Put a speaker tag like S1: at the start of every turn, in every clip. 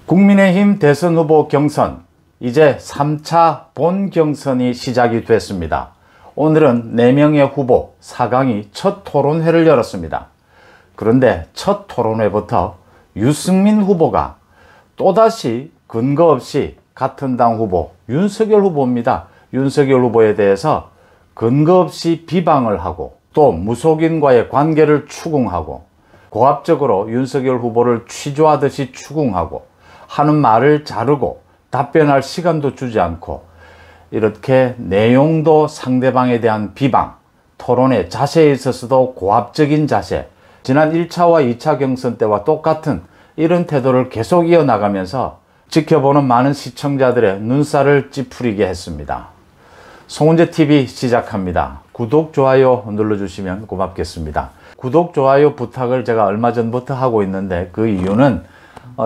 S1: 국민의힘 대선 후보 경선, 이제 3차 본경선이 시작이 됐습니다. 오늘은 4명의 후보 4강이 첫 토론회를 열었습니다. 그런데 첫 토론회부터 유승민 후보가 또다시 근거 없이 같은 당 후보 윤석열 후보입니다. 윤석열 후보에 대해서 근거 없이 비방을 하고 또 무속인과의 관계를 추궁하고 고압적으로 윤석열 후보를 취조하듯이 추궁하고 하는 말을 자르고 답변할 시간도 주지 않고 이렇게 내용도 상대방에 대한 비방, 토론의 자세에 있어서도 고압적인 자세, 지난 1차와 2차 경선 때와 똑같은 이런 태도를 계속 이어나가면서 지켜보는 많은 시청자들의 눈살을 찌푸리게 했습니다. 송은재TV 시작합니다. 구독, 좋아요 눌러주시면 고맙겠습니다. 구독, 좋아요 부탁을 제가 얼마 전부터 하고 있는데 그 이유는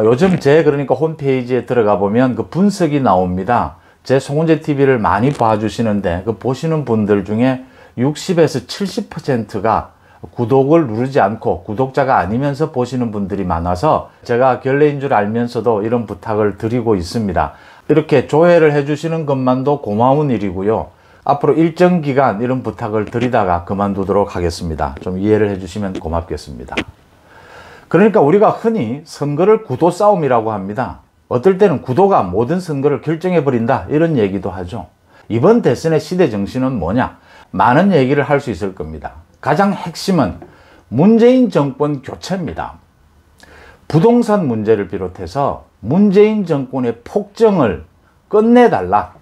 S1: 요즘 제 홈페이지에 들어가 보면 그 분석이 나옵니다. 제 송은재TV를 많이 봐주시는데 그 보시는 분들 중에 60에서 70%가 구독을 누르지 않고 구독자가 아니면서 보시는 분들이 많아서 제가 결례인 줄 알면서도 이런 부탁을 드리고 있습니다. 이렇게 조회를 해주시는 것만도 고마운 일이고요. 앞으로 일정 기간 이런 부탁을 드리다가 그만두도록 하겠습니다. 좀 이해를 해주시면 고맙겠습니다. 그러니까 우리가 흔히 선거를 구도 싸움이라고 합니다. 어떨 때는 구도가 모든 선거를 결정해버린다 이런 얘기도 하죠. 이번 대선의 시대 정신은 뭐냐? 많은 얘기를 할 수 있을 겁니다. 가장 핵심은 문재인 정권 교체입니다. 부동산 문제를 비롯해서 문재인 정권의 폭정을 끝내달라.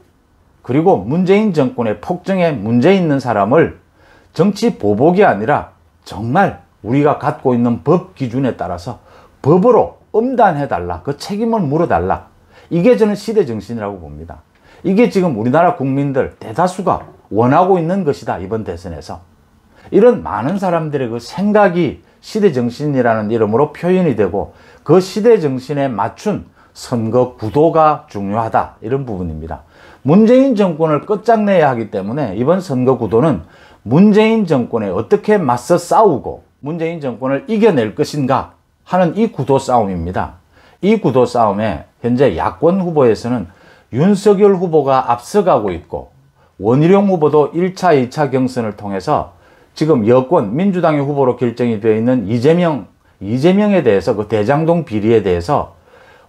S1: 그리고 문재인 정권의 폭정에 문제 있는 사람을 정치 보복이 아니라 정말 우리가 갖고 있는 법 기준에 따라서 법으로 엄단해달라. 그 책임을 물어달라. 이게 저는 시대 정신이라고 봅니다. 이게 지금 우리나라 국민들 대다수가 원하고 있는 것이다. 이번 대선에서. 이런 많은 사람들의 그 생각이 시대 정신이라는 이름으로 표현이 되고 그 시대 정신에 맞춘 선거 구도가 중요하다. 이런 부분입니다. 문재인 정권을 끝장내야 하기 때문에 이번 선거 구도는 문재인 정권에 어떻게 맞서 싸우고 문재인 정권을 이겨낼 것인가 하는 이 구도 싸움입니다. 이 구도 싸움에 현재 야권 후보에서는 윤석열 후보가 앞서가고 있고 원희룡 후보도 1차, 2차 경선을 통해서 지금 여권 민주당의 후보로 결정이 되어 있는 이재명에 대해서 그 대장동 비리에 대해서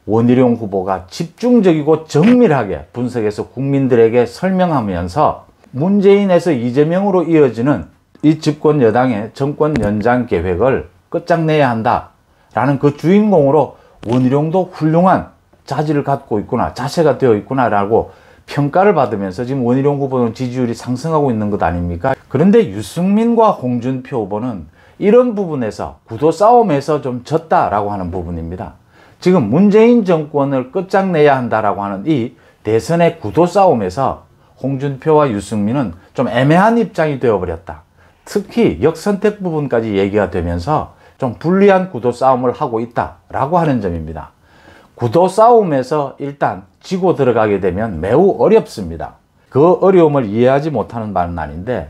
S1: 원희룡 후보가 집중적이고 정밀하게 분석해서 국민들에게 설명하면서 문재인에서 이재명으로 이어지는 이 집권 여당의 정권 연장 계획을 끝장내야 한다라는 그 주인공으로 원희룡도 훌륭한 자질을 갖고 있구나, 자세가 되어 있구나라고 평가를 받으면서 지금 원희룡 후보는 지지율이 상승하고 있는 것 아닙니까? 그런데 유승민과 홍준표 후보는 이런 부분에서 구도 싸움에서 좀 졌다라고 하는 부분입니다. 지금 문재인 정권을 끝장내야 한다라고 하는 이 대선의 구도 싸움에서 홍준표와 유승민은 좀 애매한 입장이 되어버렸다. 특히 역선택 부분까지 얘기가 되면서 좀 불리한 구도 싸움을 하고 있다라고 하는 점입니다. 구도 싸움에서 일단 지고 들어가게 되면 매우 어렵습니다. 그 어려움을 이해하지 못하는 바는 아닌데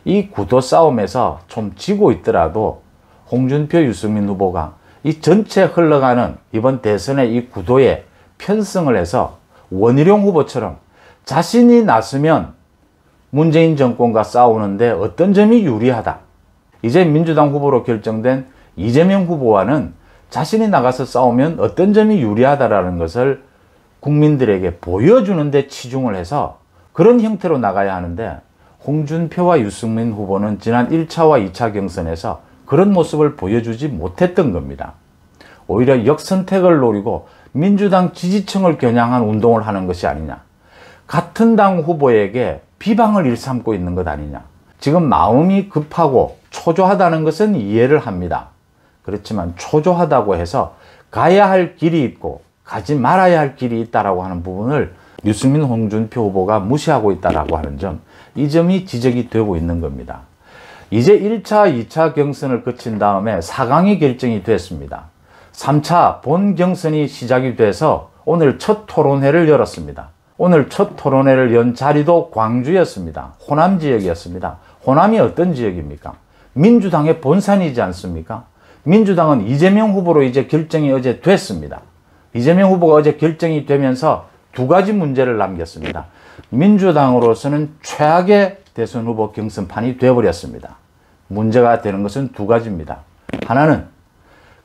S1: 이 구도 싸움에서 좀 지고 있더라도 홍준표, 유승민 후보가 이 전체 흘러가는 이번 대선의 이 구도에 편승을 해서 원희룡 후보처럼 자신이 나서면 문재인 정권과 싸우는데 어떤 점이 유리하다. 이제 민주당 후보로 결정된 이재명 후보와는 자신이 나가서 싸우면 어떤 점이 유리하다라는 것을 국민들에게 보여주는 데 치중을 해서 그런 형태로 나가야 하는데 홍준표와 유승민 후보는 지난 1차와 2차 경선에서 그런 모습을 보여주지 못했던 겁니다. 오히려 역선택을 노리고 민주당 지지층을 겨냥한 운동을 하는 것이 아니냐. 같은 당 후보에게 비방을 일삼고 있는 것 아니냐. 지금 마음이 급하고 초조하다는 것은 이해를 합니다. 그렇지만 초조하다고 해서 가야 할 길이 있고 가지 말아야 할 길이 있다라고 하는 부분을 유승민, 홍준표 후보가 무시하고 있다라고 하는 점, 이 점이 지적이 되고 있는 겁니다. 이제 1차, 2차 경선을 거친 다음에 4강이 결정이 됐습니다. 3차 본 경선이 시작이 돼서 오늘 첫 토론회를 열었습니다. 오늘 첫 토론회를 연 자리도 광주였습니다. 호남 지역이었습니다. 호남이 어떤 지역입니까? 민주당의 본산이지 않습니까? 민주당은 이재명 후보로 이제 결정이 어제 됐습니다. 이재명 후보가 어제 결정이 되면서 두 가지 문제를 남겼습니다. 민주당으로서는 최악의 대선 후보 경선판이 되어버렸습니다. 문제가 되는 것은 두 가지입니다. 하나는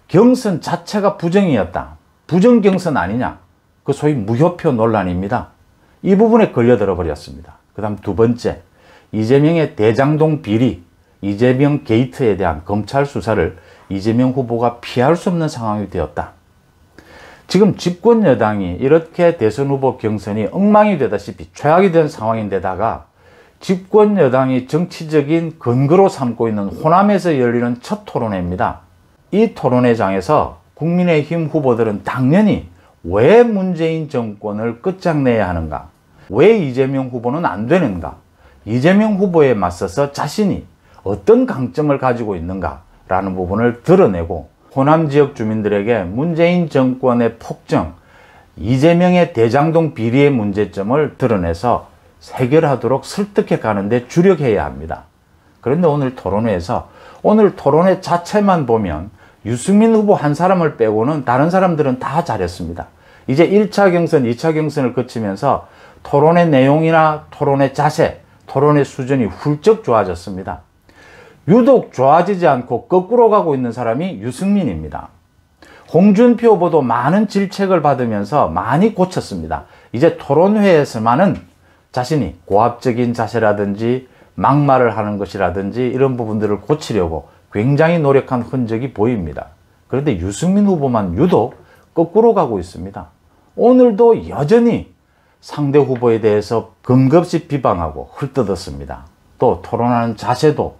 S1: 경선 자체가 부정이었다. 부정경선 아니냐. 그 소위 무효표 논란입니다. 이 부분에 걸려들어 버렸습니다. 그 다음 두 번째, 이재명의 대장동 비리, 이재명 게이트에 대한 검찰 수사를 이재명 후보가 피할 수 없는 상황이 되었다. 지금 집권 여당이 이렇게 대선 후보 경선이 엉망이 되다시피 최악이 된 상황인데다가 집권 여당이 정치적인 근거로 삼고 있는 호남에서 열리는 첫 토론회입니다. 이 토론회장에서 국민의힘 후보들은 당연히 왜 문재인 정권을 끝장내야 하는가? 왜 이재명 후보는 안 되는가? 이재명 후보에 맞서서 자신이 어떤 강점을 가지고 있는가? 라는 부분을 드러내고 호남 지역 주민들에게 문재인 정권의 폭정, 이재명의 대장동 비리의 문제점을 드러내서 해결하도록 설득해 가는데 주력해야 합니다. 그런데 오늘 토론회에서 오늘 토론회 자체만 보면 유승민 후보 한 사람을 빼고는 다른 사람들은 다 잘했습니다. 이제 1차 경선, 2차 경선을 거치면서 토론의 내용이나 토론의 자세, 토론의 수준이 훌쩍 좋아졌습니다. 유독 좋아지지 않고 거꾸로 가고 있는 사람이 유승민입니다. 홍준표 후보도 많은 질책을 받으면서 많이 고쳤습니다. 이제 토론회에서만은 자신이 고압적인 자세라든지 막말을 하는 것이라든지 이런 부분들을 고치려고 굉장히 노력한 흔적이 보입니다. 그런데 유승민 후보만 유독 거꾸로 가고 있습니다. 오늘도 여전히 상대 후보에 대해서 근거 없이 비방하고 헐뜯었습니다. 또 토론하는 자세도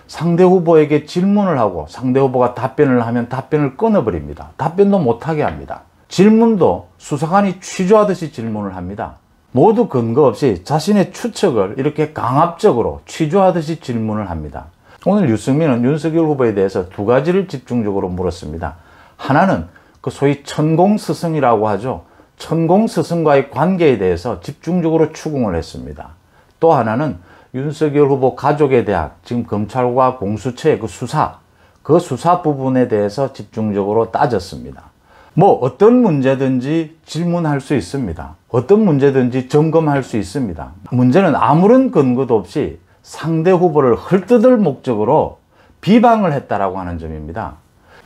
S1: 상대 후보에게 질문을 하고 상대 후보가 답변을 하면 답변을 끊어버립니다. 답변도 못하게 합니다. 질문도 수사관이 취조하듯이 질문을 합니다. 모두 근거 없이 자신의 추측을 이렇게 강압적으로 취조하듯이 질문을 합니다. 오늘 유승민은 윤석열 후보에 대해서 두 가지를 집중적으로 물었습니다. 하나는 그 소위 천공스승이라고 하죠. 천공스승과의 관계에 대해서 집중적으로 추궁을 했습니다. 또 하나는 윤석열 후보 가족에 대한 지금 검찰과 공수처의 그 수사 부분에 대해서 집중적으로 따졌습니다. 뭐 어떤 문제든지 질문할 수 있습니다. 어떤 문제든지 점검할 수 있습니다. 문제는 아무런 근거도 없이 상대 후보를 헐뜯을 목적으로 비방을 했다라고 하는 점입니다.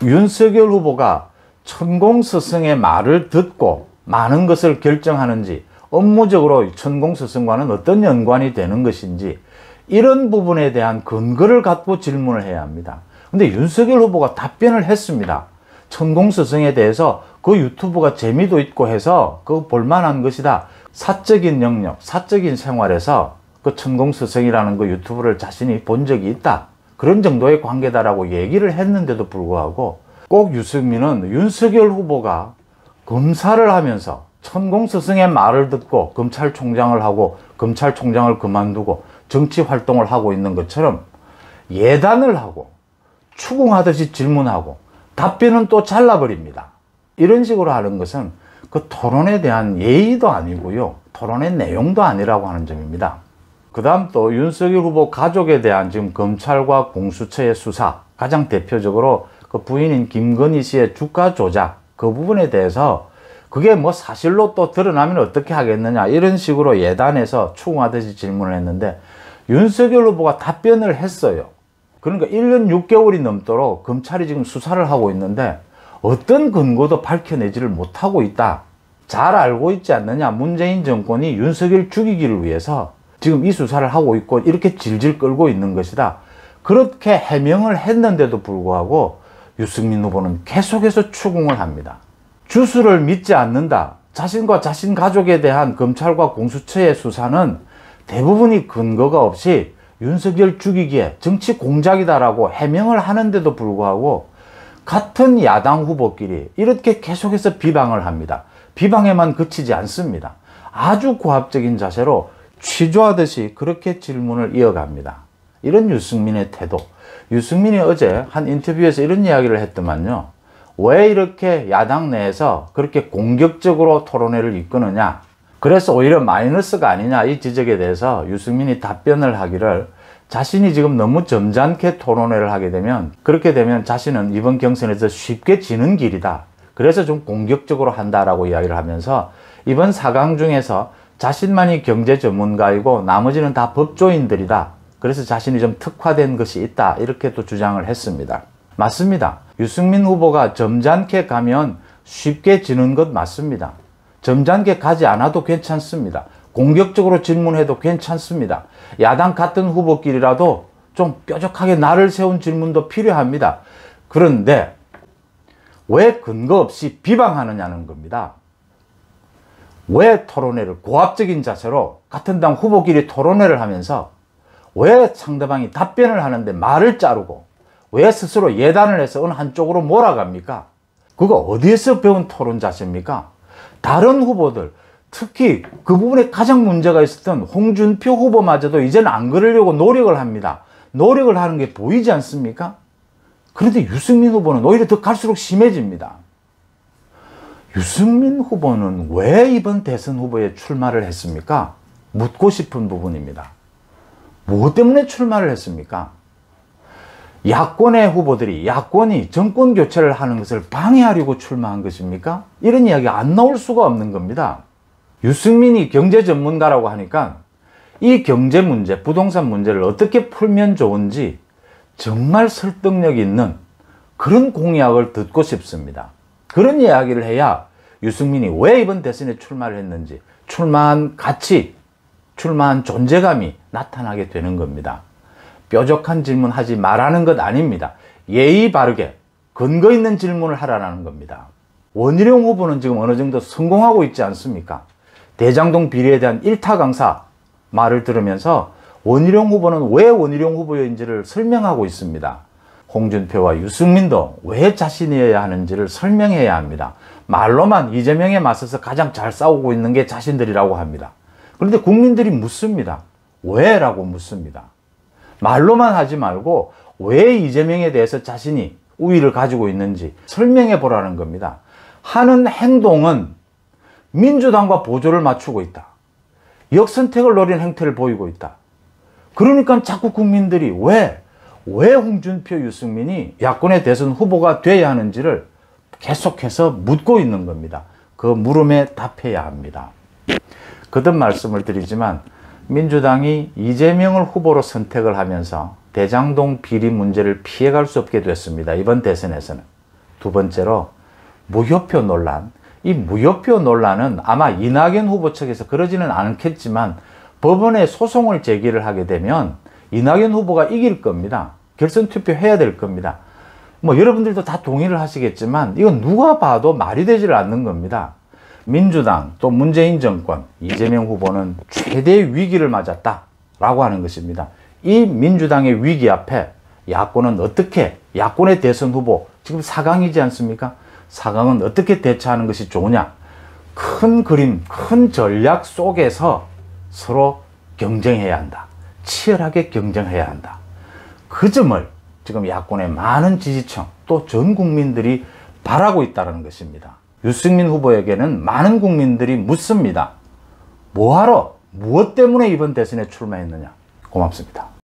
S1: 윤석열 후보가 천공스승의 말을 듣고 많은 것을 결정하는지 업무적으로 천공스승과는 어떤 연관이 되는 것인지 이런 부분에 대한 근거를 갖고 질문을 해야 합니다. 근데 윤석열 후보가 답변을 했습니다. 천공스승에 대해서 그 유튜브가 재미도 있고 해서 그 볼만한 것이다. 사적인 영역, 사적인 생활에서 그 천공스승이라는 그 유튜브를 자신이 본 적이 있다. 그런 정도의 관계다라고 얘기를 했는데도 불구하고 꼭 유승민은 윤석열 후보가 검사를 하면서 천공스승의 말을 듣고 검찰총장을 하고 검찰총장을 그만두고 정치 활동을 하고 있는 것처럼 예단을 하고 추궁하듯이 질문하고 답변은 또 잘라버립니다. 이런 식으로 하는 것은 그 토론에 대한 예의도 아니고요. 토론의 내용도 아니라고 하는 점입니다. 그 다음 또 윤석열 후보 가족에 대한 지금 검찰과 공수처의 수사, 가장 대표적으로 그 부인인 김건희 씨의 주가 조작 그 부분에 대해서 그게 뭐 사실로 또 드러나면 어떻게 하겠느냐 이런 식으로 예단해서 추궁하듯이 질문을 했는데 윤석열 후보가 답변을 했어요. 그러니까 1년 6개월이 넘도록 검찰이 지금 수사를 하고 있는데 어떤 근거도 밝혀내지를 못하고 있다. 잘 알고 있지 않느냐. 문재인 정권이 윤석열 죽이기를 위해서 지금 이 수사를 하고 있고 이렇게 질질 끌고 있는 것이다. 그렇게 해명을 했는데도 불구하고 유승민 후보는 계속해서 추궁을 합니다. 주수를 믿지 않는다. 자신과 자신 가족에 대한 검찰과 공수처의 수사는 대부분이 근거가 없이 윤석열 죽이기에 정치 공작이다라고 해명을 하는데도 불구하고 같은 야당 후보끼리 이렇게 계속해서 비방을 합니다. 비방에만 그치지 않습니다. 아주 고압적인 자세로 취조하듯이 그렇게 질문을 이어갑니다. 이런 유승민의 태도. 유승민이 어제 한 인터뷰에서 이런 이야기를 했더만요. 왜 이렇게 야당 내에서 그렇게 공격적으로 토론회를 이끄느냐. 그래서 오히려 마이너스가 아니냐 이 지적에 대해서 유승민이 답변을 하기를 자신이 지금 너무 점잖게 토론회를 하게 되면 그렇게 되면 자신은 이번 경선에서 쉽게 지는 길이다. 그래서 좀 공격적으로 한다라고 이야기를 하면서 이번 4강 중에서 자신만이 경제 전문가이고 나머지는 다 법조인들이다. 그래서 자신이 좀 특화된 것이 있다. 이렇게 또 주장을 했습니다. 맞습니다. 유승민 후보가 점잖게 가면 쉽게 지는 것 맞습니다. 점잖게 가지 않아도 괜찮습니다. 공격적으로 질문해도 괜찮습니다. 야당 같은 후보끼리라도 좀 뾰족하게 날을 세운 질문도 필요합니다. 그런데 왜 근거 없이 비방하느냐는 겁니다. 왜 토론회를 고압적인 자세로 같은 당 후보끼리 토론회를 하면서 왜 상대방이 답변을 하는데 말을 자르고 왜 스스로 예단을 해서 어느 한쪽으로 몰아갑니까? 그거 어디에서 배운 토론 자세입니까? 다른 후보들, 특히 그 부분에 가장 문제가 있었던 홍준표 후보마저도 이제는 안 그러려고 노력을 합니다. 노력을 하는 게 보이지 않습니까? 그런데 유승민 후보는 오히려 더 갈수록 심해집니다. 유승민 후보는 왜 이번 대선 후보에 출마를 했습니까? 묻고 싶은 부분입니다. 무엇 때문에 출마를 했습니까? 야권의 후보들이 야권이 정권 교체를 하는 것을 방해하려고 출마한 것입니까? 이런 이야기가 안 나올 수가 없는 겁니다. 유승민이 경제 전문가라고 하니까 이 경제 문제, 부동산 문제를 어떻게 풀면 좋은지 정말 설득력 있는 그런 공약을 듣고 싶습니다. 그런 이야기를 해야 유승민이 왜 이번 대선에 출마를 했는지, 출마한 가치, 출마한 존재감이 나타나게 되는 겁니다. 뾰족한 질문 하지 말라는 것 아닙니다. 예의 바르게 근거 있는 질문을 하라는 겁니다. 원희룡 후보는 지금 어느 정도 성공하고 있지 않습니까? 대장동 비리에 대한 일타 강사 말을 들으면서 원희룡 후보는 왜 원희룡 후보인지를 설명하고 있습니다. 홍준표와 유승민도 왜 자신이어야 하는지를 설명해야 합니다. 말로만 이재명에 맞서서 가장 잘 싸우고 있는 게 자신들이라고 합니다. 그런데 국민들이 묻습니다. 왜? 라고 묻습니다. 말로만 하지 말고 왜 이재명에 대해서 자신이 우위를 가지고 있는지 설명해 보라는 겁니다. 하는 행동은 민주당과 보조를 맞추고 있다. 역선택을 노린 행태를 보이고 있다. 그러니까 자꾸 국민들이 왜 홍준표, 유승민이 야권의 대선 후보가 돼야 하는지를 계속해서 묻고 있는 겁니다. 그 물음에 답해야 합니다. 거듭 말씀을 드리지만 민주당이 이재명을 후보로 선택을 하면서 대장동 비리 문제를 피해갈 수 없게 됐습니다. 이번 대선에서는. 두 번째로 무효표 논란. 이 무효표 논란은 아마 이낙연 후보 측에서 그러지는 않겠지만 법원에 소송을 제기를 하게 되면 이낙연 후보가 이길 겁니다. 결선 투표해야 될 겁니다. 뭐 여러분들도 다 동의를 하시겠지만 이건 누가 봐도 말이 되지를 않는 겁니다. 민주당 또 문재인 정권 이재명 후보는 최대 위기를 맞았다라고 하는 것입니다. 이 민주당의 위기 앞에 야권은 어떻게 야권의 대선 후보 지금 4강이지 않습니까? 4강은 어떻게 대처하는 것이 좋으냐? 큰 그림, 큰 전략 속에서 서로 경쟁해야 한다. 치열하게 경쟁해야 한다. 그 점을 지금 야권의 많은 지지층 또 전 국민들이 바라고 있다는 것입니다. 유승민 후보에게는 많은 국민들이 묻습니다. 뭐하러, 무엇 때문에 이번 대선에 출마했느냐? 고맙습니다.